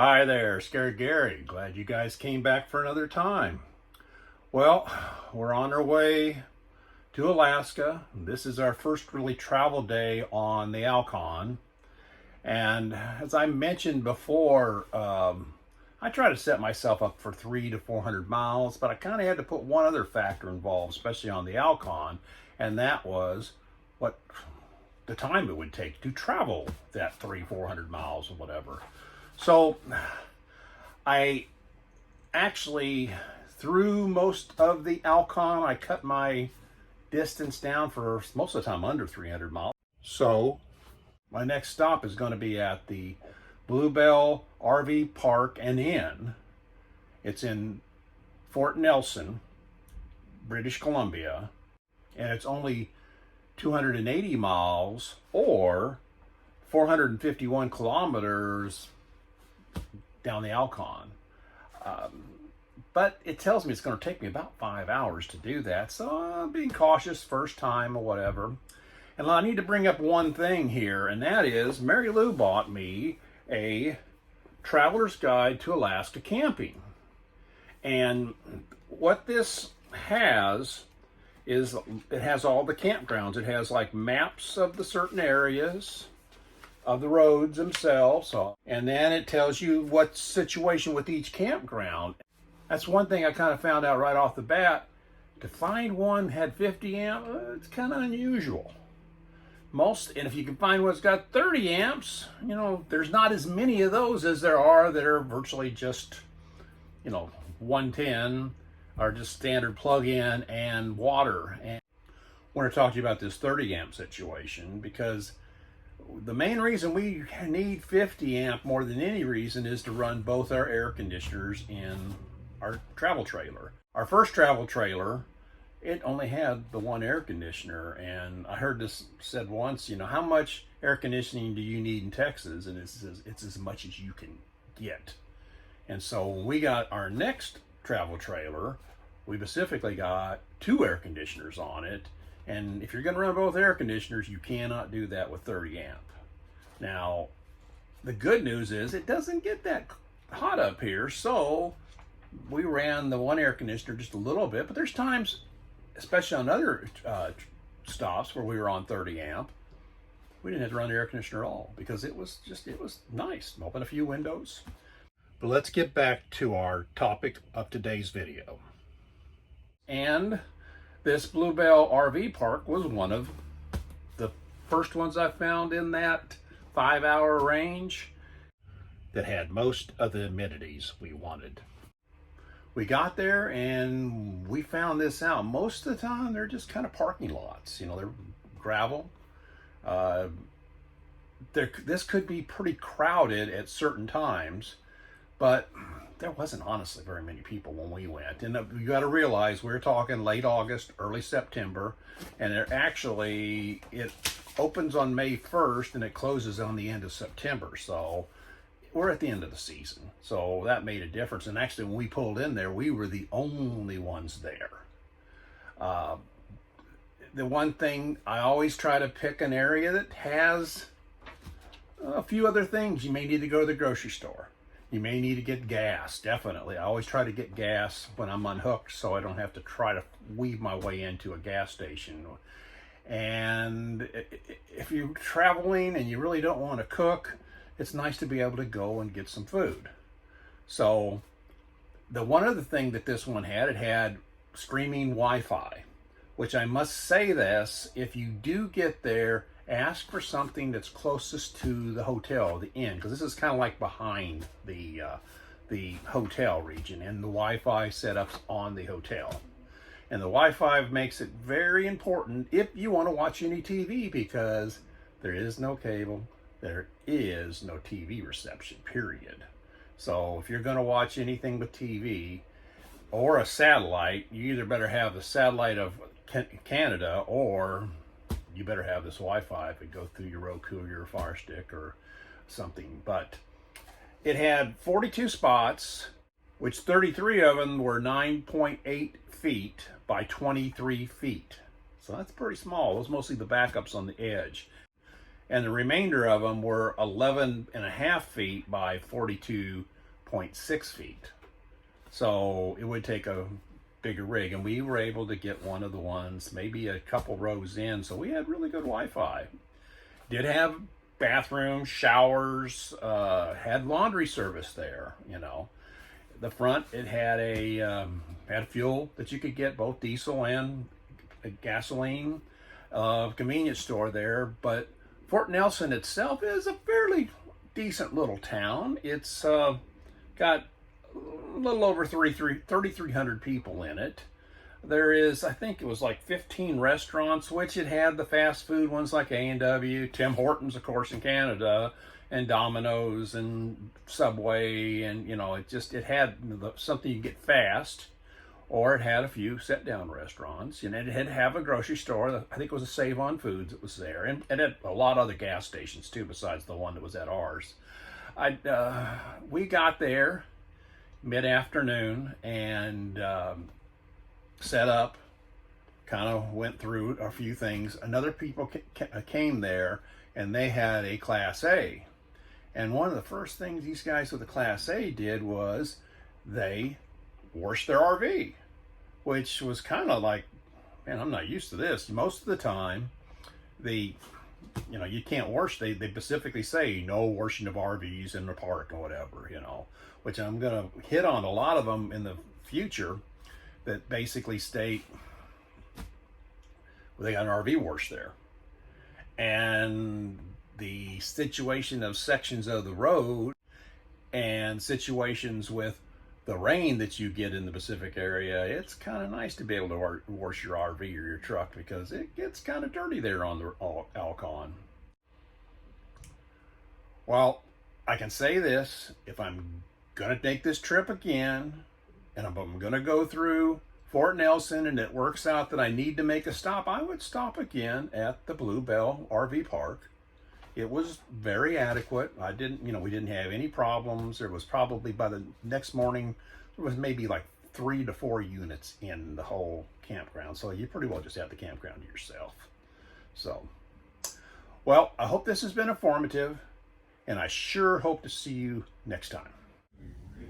Hi there, Scared Gary. Glad you guys came back for another time. Well, we're on our way to Alaska. This is our first really travel day on the ALCAN. And as I mentioned before, I try to set myself up for 300 to 400 miles, but I kind of had to put one other factor involved, especially on the ALCAN, and that was what the time it would take to travel that 300-400 miles or whatever. So I actually, through most of the ALCAN, I cut my distance down for most of the time under 300 miles. So my next stop is going to be at the Bluebell RV Park and Inn. It's in Fort Nelson, British Columbia, and it's only 280 miles or 451 kilometers down the ALCAN. But it tells me it's going to take me about 5 hours to do that. So I'm being cautious, first time or whatever. And I need to bring up one thing here, and that is Mary Lou bought me a traveler's guide to Alaska camping. And what this has is it has all the campgrounds. It has like maps of the certain areas of the roads themselves, and then it tells you what situation with each campground. That's one thing I kind of found out right off the bat. To find one that had 50 amp, it's kind of unusual. And if you can find one that's got 30 amps, there's not as many of those as there are that are virtually just 110 or just standard plug-in and water. And I want to talk to you about this 30 amp situation, because the main reason we need 50 amp more than any reason is to run both our air conditioners in our travel trailer. Our first travel trailer, it only had the one air conditioner, and I heard this said once, how much air conditioning do you need in Texas? And it says it's as much as you can get. And so when we got our next travel trailer, we specifically got 2 air conditioners on it. And if you're going to run both air conditioners, you cannot do that with 30 amp. Now, the good news is it doesn't get that hot up here, so we ran the one air conditioner just a little bit. But there's times, especially on other stops where we were on 30 amp, we didn't have to run the air conditioner at all, because it was nice. Open a few windows. But let's get back to our topic of today's video. And this Bluebell RV Park was one of the first ones I found in that 5-hour range that had most of the amenities we wanted. We got there and we found this out. Most of the time, they're just kind of parking lots. They're gravel. This could be pretty crowded at certain times, but there wasn't honestly very many people when we went. And you got to realize we're talking late August, early September, and it opens on May 1st and it closes on the end of September. So we're at the end of the season. So that made a difference. And actually, when we pulled in there, we were the only ones there. The one thing, I always try to pick an area that has a few other things. You may need to go to the grocery store. You may need to get gas, definitely. I always try to get gas when I'm unhooked, so I don't have to try to weave my way into a gas station. And if you're traveling and you really don't want to cook, it's nice to be able to go and get some food. So the one other thing that this one had, it had streaming Wi-Fi, which I must say this, if you do get there, ask for something that's closest to the hotel, the inn, because this is kind of like behind the hotel region, and the Wi-Fi setup's on the hotel. And the Wi-Fi makes it very important if you want to watch any TV, because there is no cable, there is no TV reception, period. So if you're going to watch anything with TV or a satellite, you either better have the satellite of Canada, or you better have this Wi-Fi if it goes through your Roku or your Fire Stick or something. But it had 42 spots, which 33 of them were 9.8 feet by 23 feet. So that's pretty small. Those mostly the backups on the edge. And the remainder of them were 11.5 feet by 42 0.6 feet. So it would take a bigger rig, and we were able to get one of the ones maybe a couple rows in, so we had really good Wi-Fi. Did have bathrooms, showers, had laundry service there. You know, the front, it had had fuel that you could get, both diesel and gasoline. Convenience store there. But Fort Nelson itself is a fairly decent little town. It's got a little over 3,300 people in it. There is, I think it was like 15 restaurants, which it had the fast food ones like A&W, Tim Hortons, of course, in Canada, and Domino's and Subway, and you know, it had something you get fast, or it had a few sit-down restaurants. You know, it had to have a grocery store. I think it was a Save On Foods that was there, and it had a lot of other gas stations too, besides the one that was at ours. We got there mid-afternoon and set up, kind of went through a few things. Another people came there, and they had a Class A. And one of the first things these guys with the Class A did was they washed their RV, which was kind of like, man, I'm not used to this. Most of the time, you can't wash. They specifically say no washing of RVs in the park or whatever, you know, which I'm going to hit on a lot of them in the future that basically state, well, they got an RV wash there. And the situation of sections of the road and situations with the rain that you get in the Pacific area, it's kind of nice to be able to wash your RV or your truck, because it gets kind of dirty there on the ALCAN. Well, I can say this, if I'm going to take this trip again, and I'm going to go through Fort Nelson, and it works out that I need to make a stop, I would stop again at the Bluebell RV Park. It was very adequate. We didn't have any problems. There was probably, by the next morning, there was maybe like 3 to 4 units in the whole campground. So you pretty well just have the campground to yourself. So, well, I hope this has been informative, and I sure hope to see you next time.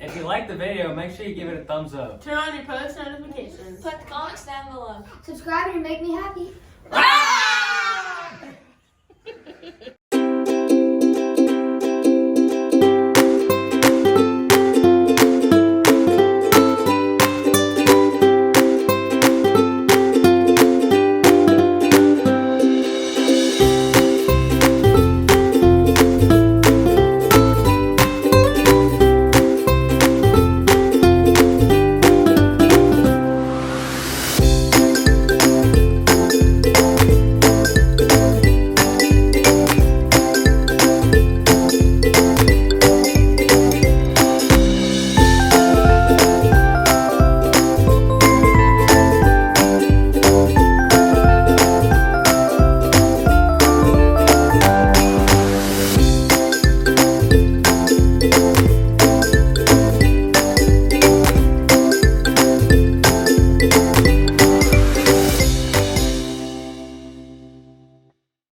If you like the video, make sure you give it a thumbs up. Turn on your post notifications. Put the comments down below. Subscribe and make me happy. Ah!